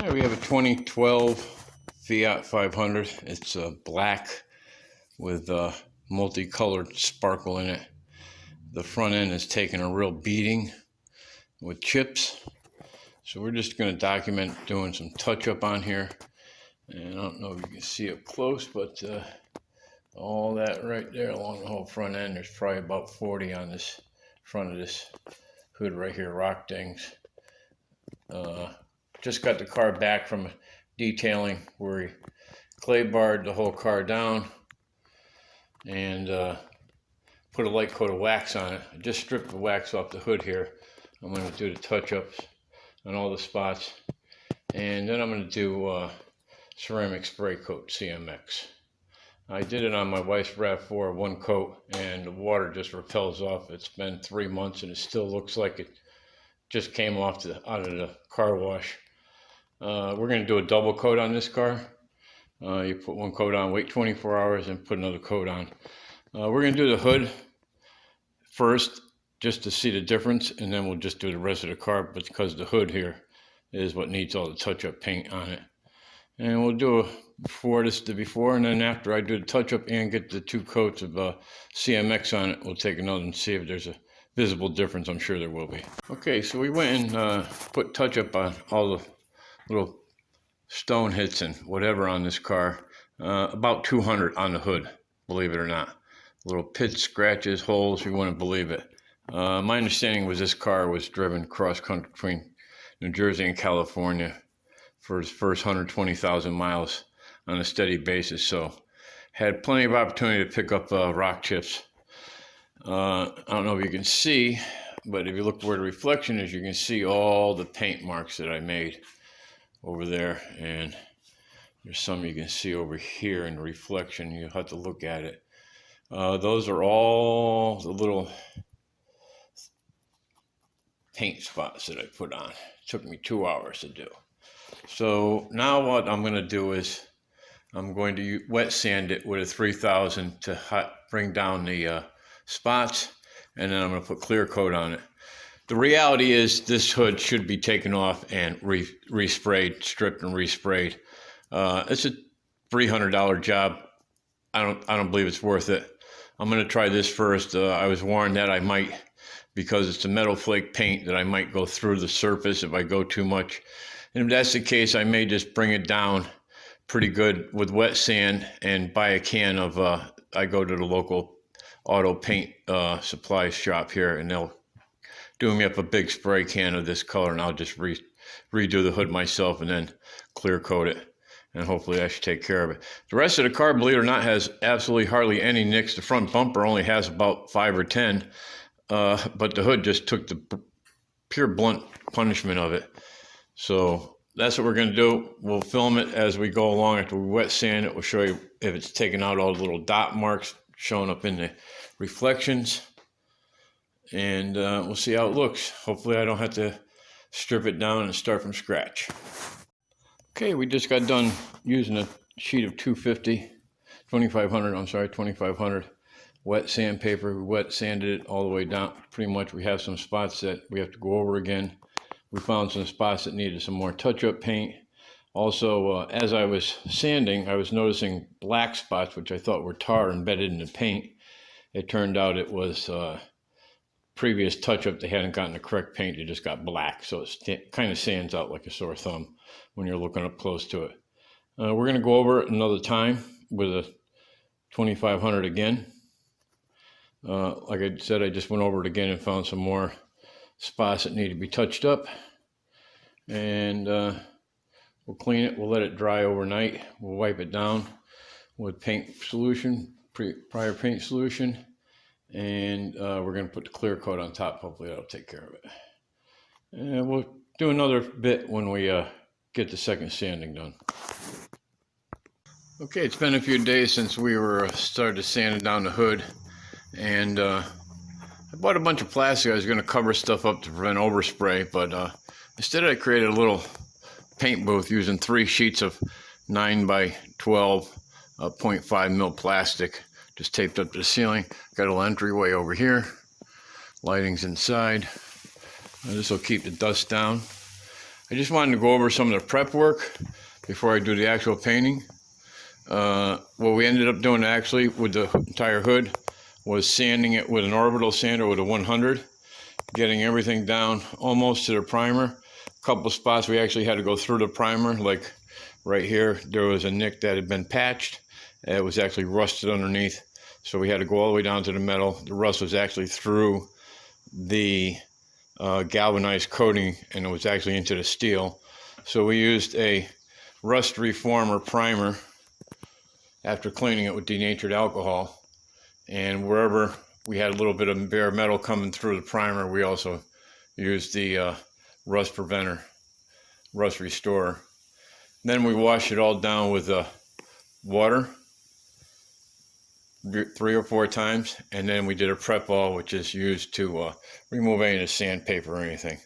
Right, we have a 2012 Fiat 500. It's black with multicolored sparkle in it. The front end is taking a real beating with chips. So we're just going to document doing some touch-up on here. And I don't know if you can see up close, but all that right there along the whole front end, there's probably about 40 on this front of this hood right here, rock dings. Just got the car back from detailing where he clay barred the whole car down and put a light coat of wax on it. I just stripped the wax off the hood here. I'm going to do the touch-ups on all the spots, and then I'm going to do ceramic spray coat CMX. I did it on my wife's RAV4 one coat, and the water just repels off. It's been 3 months and it still looks like it just came out of the car wash. We're going to do a double coat on this car. You put one coat on, wait 24 hours, and put another coat on. We're going to do the hood first just to see the difference, and then we'll just do the rest of the car, but because the hood here is what needs all the touch-up paint on it. And we'll do the before, and then after I do the touch-up and get the 2 coats of CMX on it, we'll take another and see if there's a visible difference. I'm sure there will be. Okay, so we went and put touch-up on all the little stone hits and whatever on this car. About 200 on the hood, believe it or not. Little pits, scratches, holes, you wouldn't believe it. My understanding was this car was driven cross-country between New Jersey and California for his first 120,000 miles on a steady basis, so had plenty of opportunity to pick up rock chips. I don't know if you can see, but if you look where the reflection is, you can see all the paint marks that I made over there, and there's some you can see over here in the reflection. You have to look at it. Those are all the little paint spots that I put on. It took me 2 hours to do. So now what I'm going to do is I'm going to wet sand it with a 3000 to bring down the spots, and then I'm going to put clear coat on it. The reality is this hood should be taken off and resprayed, stripped and resprayed. It's a $300 job. I don't believe it's worth it. I'm going to try this first. I was warned that I might, because it's a metal flake paint, that I might go through the surface if I go too much. And if that's the case, I may just bring it down pretty good with wet sand and buy a can of, I go to the local auto paint supply shop here, and they'll do me up a big spray can of this color, and I'll just redo the hood myself and then clear coat it, and hopefully that should take care of it. The rest of the car, believe it or not, has absolutely hardly any nicks. The front bumper only has about 5 or 10, but the hood just took the pure blunt punishment of it. So that's what we're going to do. We'll film it as we go along. After we wet sand it, we'll show you if it's taken out all the little dot marks showing up in the reflections, and we'll see how it looks. Hopefully I don't have to strip it down and start from scratch. Okay, we just got done using a sheet of 2500 wet sandpaper. We wet sanded it all the way down. Pretty much we have some spots that we have to go over again. We found some spots that needed some more touch-up paint. Also, as I was sanding, I was noticing black spots, which I thought were tar embedded in the paint. It turned out it was previous touch-up. They hadn't gotten the correct paint. They just got black, so it kind of sands out like a sore thumb when you're looking up close to it. We're going to go over it another time with a 2500 again. Like I said, I just went over it again and found some more spots that need to be touched up, and we'll clean it. We'll let it dry overnight. We'll wipe it down with paint solution, prior paint solution, and we're going to put the clear coat on top. Hopefully that'll take care of it. And we'll do another bit when we get the second sanding done. Okay, it's been a few days since we started sanding down the hood, and I bought a bunch of plastic. I was going to cover stuff up to prevent overspray, but instead I created a little paint booth using 3 sheets of 9 by 12 0.5 mil plastic, just taped up to the ceiling. Got a little entryway over here. Lighting's inside. This will keep the dust down. I just wanted to go over some of the prep work before I do the actual painting. What we ended up doing actually with the entire hood was sanding it with an orbital sander with a 100, getting everything down almost to the primer. A couple spots we actually had to go through the primer, like right here there was a nick that had been patched. It was actually rusted underneath, so we had to go all the way down to the metal. The rust was actually through the galvanized coating, and it was actually into the steel. So we used a rust reformer primer after cleaning it with denatured alcohol, and wherever we had a little bit of bare metal coming through the primer, we also used the rust preventer, rust restorer. Then we washed it all down with water 3 or 4 times, and then we did a prep all, which is used to remove any of the sandpaper or anything.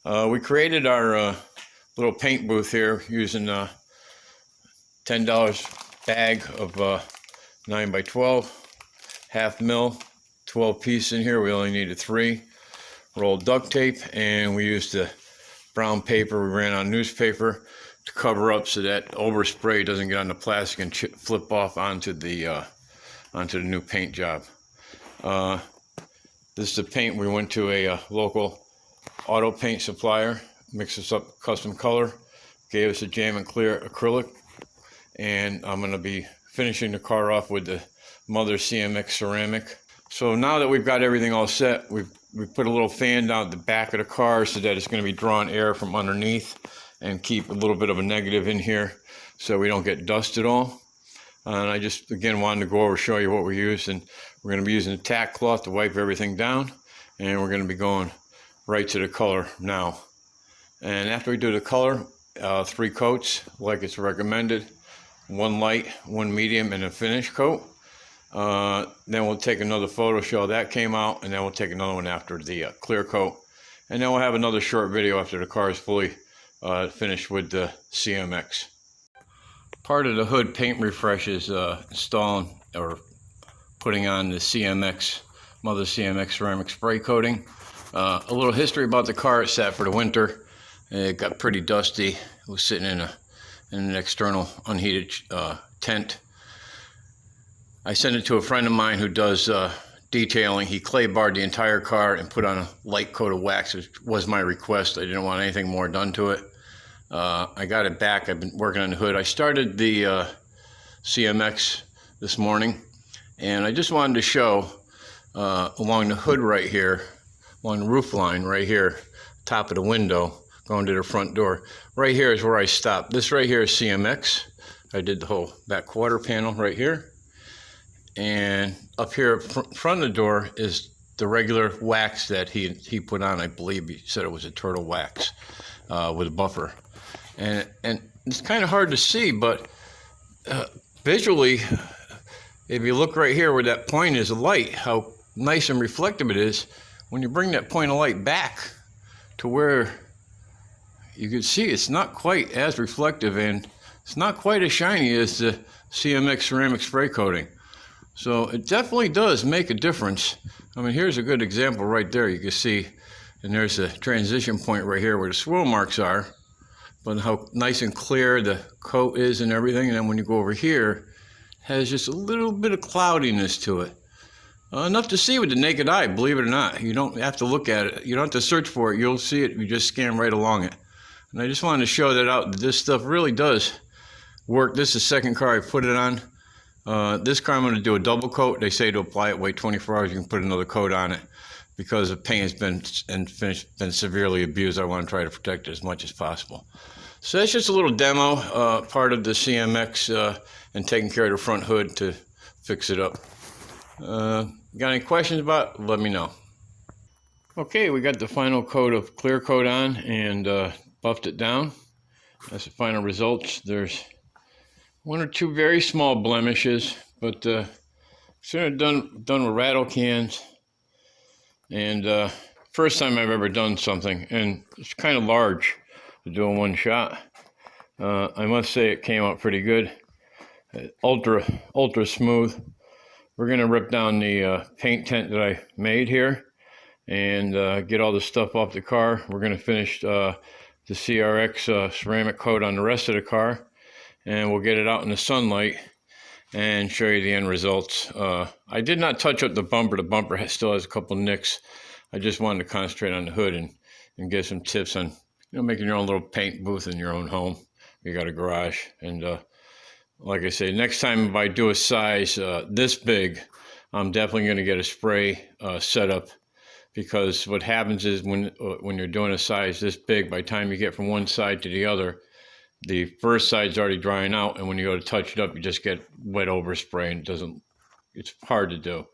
We created our little paint booth here using a $10 bag of 9x12, half mil, 12 piece in here. We only needed 3. Rolled duct tape, and we used the brown paper. We ran on newspaper to cover up so that overspray doesn't get on the plastic and flip off onto the new paint job. This is the paint. We went to a local auto paint supplier, mixed us up custom color, gave us a jam and clear acrylic, and I'm going to be finishing the car off with the Mother CMX ceramic. So now that we've got everything all set, we put a little fan down at the back of the car so that it's going to be drawing air from underneath and keep a little bit of a negative in here so we don't get dust at all. And I just, again, wanted to go over, show you what we used. And we're going to be using a tack cloth to wipe everything down. And we're going to be going right to the color now. And after we do the color, 3 coats, like it's recommended. 1 light, 1 medium, and a finish coat. Then we'll take another photo, show how that came out. And then we'll take another one after the clear coat. And then we'll have another short video after the car is fully finished with the CMX. Part of the hood paint refresh is installing or putting on the CMX, Mother CMX ceramic spray coating. A little history about the car. It sat for the winter. It got pretty dusty. It was sitting in an external unheated tent. I sent it to a friend of mine who does detailing. He clay barred the entire car and put on a light coat of wax, which was my request. I didn't want anything more done to it. I got it back. I've been working on the hood. I started the CMX this morning, and I just wanted to show along the hood right here, along the roof line right here, top of the window, going to the front door. Right here is where I stopped. This right here is CMX. I did the whole back quarter panel right here. And up here front of the door is the regular wax that he put on. I believe he said it was a turtle wax with a buffer. And it's kind of hard to see, but visually, if you look right here where that point is of light, how nice and reflective it is, when you bring that point of light back to where you can see it's not quite as reflective and it's not quite as shiny as the CMX ceramic spray coating. So it definitely does make a difference. I mean, here's a good example right there. You can see, and there's a transition point right here where the swirl marks are, but how nice and clear the coat is and everything. And then when you go over here, it has just a little bit of cloudiness to it. Enough to see with the naked eye, believe it or not. You don't have to look at it. You don't have to search for it. You'll see it. You just scan right along it. And I just wanted to show that out. This stuff really does work. This is the second car I put it on. This car I'm going to do a double coat. They say to apply it, wait 24 hours, you can put another coat on it. Because the paint has been severely abused, I want to try to protect it as much as possible. So that's just a little demo, part of the CMX and taking care of the front hood to fix it up. Got any questions about it? Let me know. Okay, we got the final coat of clear coat on and buffed it down. That's the final results. There's 1 or 2 very small blemishes, but sooner done with rattle cans. And first time I've ever done something, and it's kind of large to do in one shot. I must say it came out pretty good. Ultra smooth. We're gonna rip down the paint tent that I made here and get all the stuff off the car. We're gonna finish the CRX ceramic coat on the rest of the car, and we'll get it out in the sunlight and show you the end results. I did not touch up the bumper. The bumper still has a couple nicks. I just wanted to concentrate on the hood and give some tips on, making your own little paint booth in your own home. You got a garage. And like I say, next time if I do a size this big, I'm definitely going to get a spray setup, because what happens is when you're doing a size this big, by the time you get from one side to the other, the first side's already drying out, and when you go to touch it up, you just get wet overspray, and it's hard to do.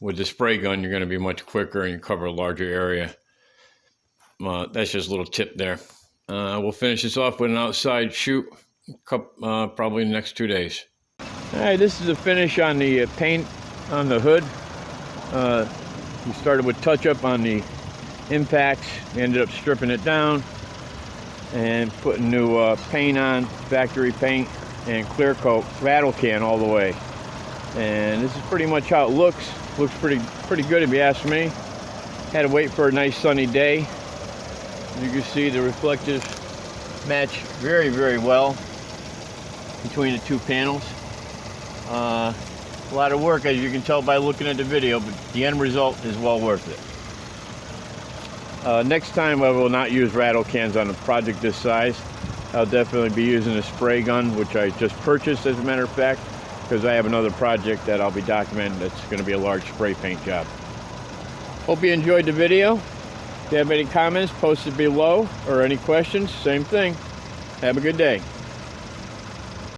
With the spray gun, you're going to be much quicker and you cover a larger area. That's just a little tip there. We'll finish this off with an outside shoot probably in the next 2 days. All right, this is the finish on the paint on the hood. We started with touch-up on the impacts. We ended up stripping it down and putting new paint on, factory paint, and clear coat, rattle can all the way. And this is pretty much how it looks. Looks pretty good if you ask me. Had to wait for a nice sunny day. You can see the reflectives match very, very well between the two panels. A lot of work, as you can tell by looking at the video, but the end result is well worth it. Next time I will not use rattle cans on a project this size. I'll definitely be using a spray gun, which I just purchased as a matter of fact, because I have another project that I'll be documenting that's going to be a large spray paint job. Hope you enjoyed the video. If you have any comments, post it below, or any questions, same thing. Have a good day.